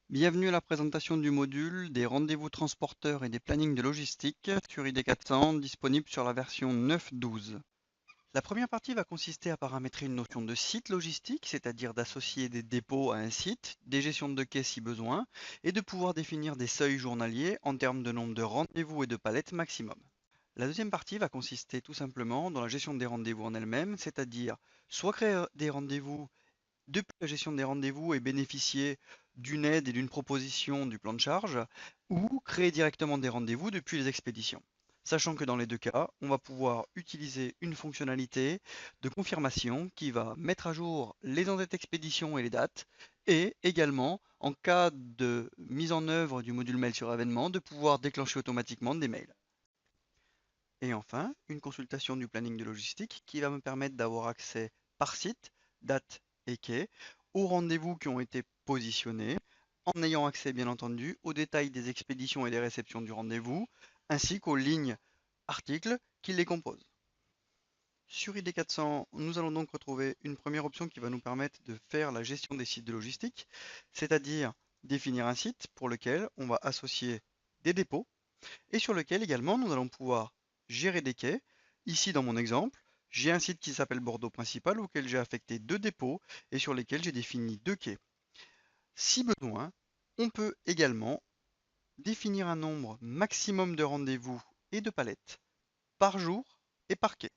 Bienvenue à la présentation du module des rendez-vous transporteurs et des plannings de logistique sur ID400 disponible sur la version 9.12. La première partie va consister à paramétrer une notion de site logistique, c'est-à-dire d'associer des dépôts à un site, des gestions de quais si besoin, et de pouvoir définir des seuils journaliers en termes de nombre de rendez-vous et de palettes maximum. La deuxième partie va consister tout simplement dans la gestion des rendez-vous en elle-même, c'est-à-dire soit créer des rendez-vous depuis la gestion des rendez-vous et bénéficier d'une aide et d'une proposition du plan de charge, ou créer directement des rendez-vous depuis les expéditions. Sachant que dans les deux cas, on va pouvoir utiliser une fonctionnalité de confirmation qui va mettre à jour les en-têtes expéditions et les dates, et également, en cas de mise en œuvre du module mail sur événement, de pouvoir déclencher automatiquement des mails. Et enfin, une consultation du planning de logistique qui va me permettre d'avoir accès par site, date et quai, aux rendez-vous qui ont été positionnés, en ayant accès bien entendu aux détails des expéditions et des réceptions du rendez-vous, ainsi qu'aux lignes articles qui les composent. Sur ID400, nous allons donc retrouver une première option qui va nous permettre de faire la gestion des sites de logistique, c'est-à-dire définir un site pour lequel on va associer des dépôts et sur lequel également nous allons pouvoir gérer des quais. Ici dans mon exemple, j'ai un site qui s'appelle Bordeaux Principal auquel j'ai affecté deux dépôts et sur lesquels j'ai défini deux quais. Si besoin, on peut également définir un nombre maximum de rendez-vous et de palettes par jour et par quai.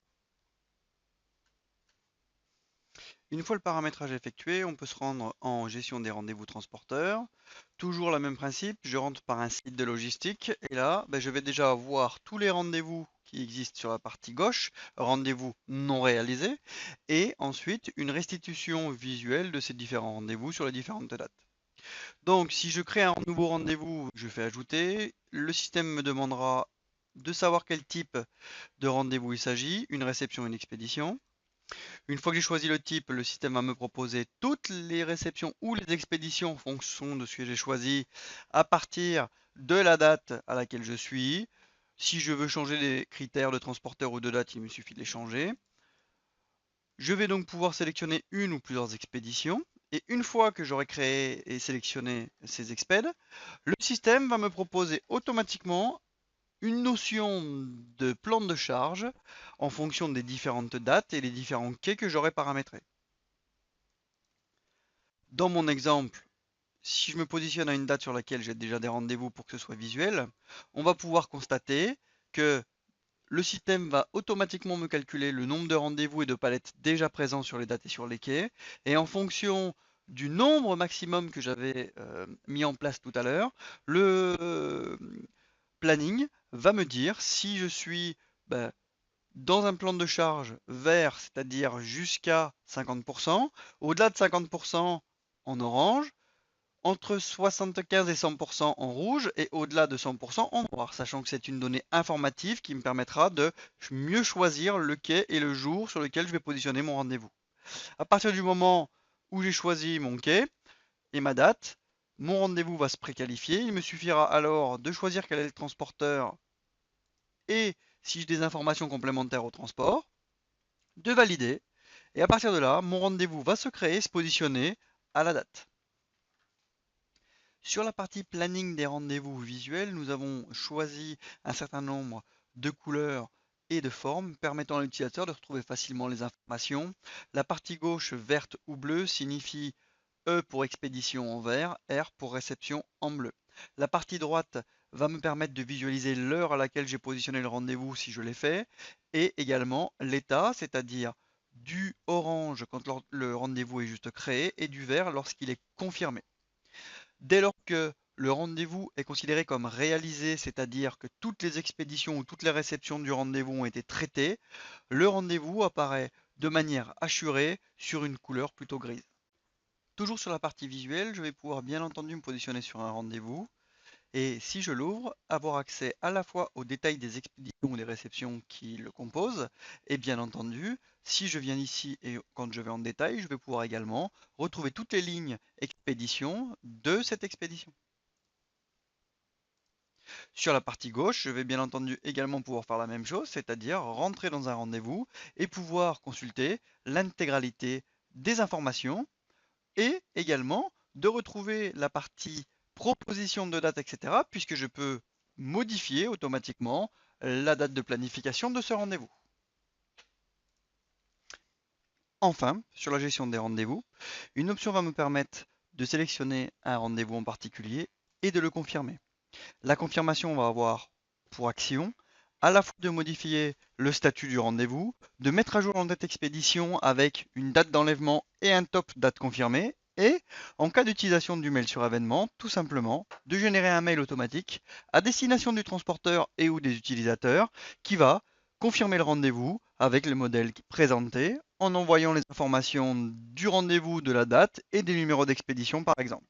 Une fois le paramétrage effectué, on peut se rendre en gestion des rendez-vous transporteurs. Toujours le même principe, je rentre par un site de logistique et là, je vais déjà avoir tous les rendez-vous qui existent sur la partie gauche, rendez-vous non réalisés, et ensuite une restitution visuelle de ces différents rendez-vous sur les différentes dates. Donc si je crée un nouveau rendez-vous, je fais ajouter, le système me demandera de savoir quel type de rendez-vous il s'agit, une réception, une expédition. Une fois que j'ai choisi le type, le système va me proposer toutes les réceptions ou les expéditions en fonction de ce que j'ai choisi à partir de la date à laquelle je suis. Si je veux changer les critères de transporteur ou de date, il me suffit de les changer. Je vais donc pouvoir sélectionner une ou plusieurs expéditions. Et une fois que j'aurai créé et sélectionné ces expéditions, le système va me proposer automatiquement une notion de plan de charge en fonction des différentes dates et les différents quais que j'aurai paramétrés. Dans mon exemple, si je me positionne à une date sur laquelle j'ai déjà des rendez-vous pour que ce soit visuel, on va pouvoir constater que le système va automatiquement me calculer le nombre de rendez-vous et de palettes déjà présents sur les dates et sur les quais. Et en fonction du nombre maximum que j'avais mis en place tout à l'heure, le planning va me dire si je suis dans un plan de charge vert, c'est-à-dire jusqu'à 50%, au-delà de 50% en orange, entre 75 et 100% en rouge et au-delà de 100% en noir, sachant que c'est une donnée informative qui me permettra de mieux choisir le quai et le jour sur lequel je vais positionner mon rendez-vous. À partir du moment où j'ai choisi mon quai et ma date, mon rendez-vous va se préqualifier. Il me suffira alors de choisir quel est le transporteur et si j'ai des informations complémentaires au transport, de valider. Et à partir de là, mon rendez-vous va se créer, se positionner à la date. Sur la partie planning des rendez-vous visuels, nous avons choisi un certain nombre de couleurs et de formes permettant à l'utilisateur de retrouver facilement les informations. La partie gauche verte ou bleue signifie E pour expédition en vert, R pour réception en bleu. La partie droite va me permettre de visualiser l'heure à laquelle j'ai positionné le rendez-vous si je l'ai fait, et également l'état, c'est-à-dire du orange quand le rendez-vous est juste créé et du vert lorsqu'il est confirmé. Dès lors que le rendez-vous est considéré comme réalisé, c'est-à-dire que toutes les expéditions ou toutes les réceptions du rendez-vous ont été traitées, le rendez-vous apparaît de manière assurée sur une couleur plutôt grise. Toujours sur la partie visuelle, je vais pouvoir bien entendu me positionner sur un rendez-vous et si je l'ouvre, avoir accès à la fois aux détails des expéditions ou des réceptions qui le composent et bien entendu, si je viens ici et quand je vais en détail, je vais pouvoir également retrouver toutes les lignes expéditions de cette expédition. Sur la partie gauche, je vais bien entendu également pouvoir faire la même chose, c'est-à-dire rentrer dans un rendez-vous et pouvoir consulter l'intégralité des informations et également de retrouver la partie proposition de date, etc., puisque je peux modifier automatiquement la date de planification de ce rendez-vous. Enfin, sur la gestion des rendez-vous, une option va me permettre de sélectionner un rendez-vous en particulier et de le confirmer. La confirmation va avoir pour action à la fois de modifier le statut du rendez-vous, de mettre à jour en date expédition avec une date d'enlèvement et un top date confirmée, et en cas d'utilisation du mail sur événement, tout simplement de générer un mail automatique à destination du transporteur et ou des utilisateurs qui va confirmer le rendez-vous avec le modèle présenté en envoyant les informations du rendez-vous, de la date et des numéros d'expédition par exemple.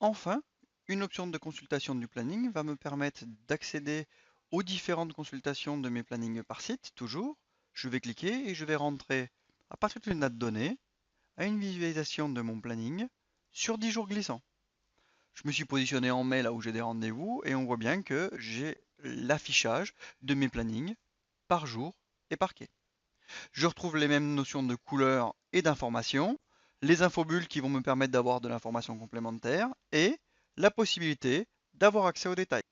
Enfin, une option de consultation du planning va me permettre d'accéder aux différentes consultations de mes plannings par site, toujours. Je vais cliquer et je vais rentrer, à partir d'une date donnée, à une visualisation de mon planning sur 10 jours glissants. Je me suis positionné en mai là où j'ai des rendez-vous et on voit bien que j'ai l'affichage de mes plannings par jour et par quai. Je retrouve les mêmes notions de couleur et d'information, les infobulles qui vont me permettre d'avoir de l'information complémentaire et la possibilité d'avoir accès aux détails.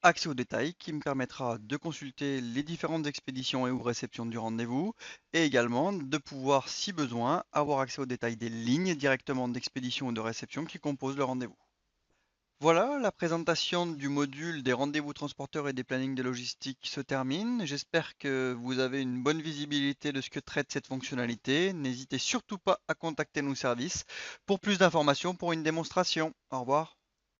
Accès aux détails qui me permettra de consulter les différentes expéditions et ou réceptions du rendez-vous et également de pouvoir, si besoin, avoir accès aux détails des lignes directement d'expédition ou de réception qui composent le rendez-vous. Voilà, la présentation du module des rendez-vous transporteurs et des plannings de logistique se termine. J'espère que vous avez une bonne visibilité de ce que traite cette fonctionnalité. N'hésitez surtout pas à contacter nos services pour plus d'informations pour une démonstration. Au revoir.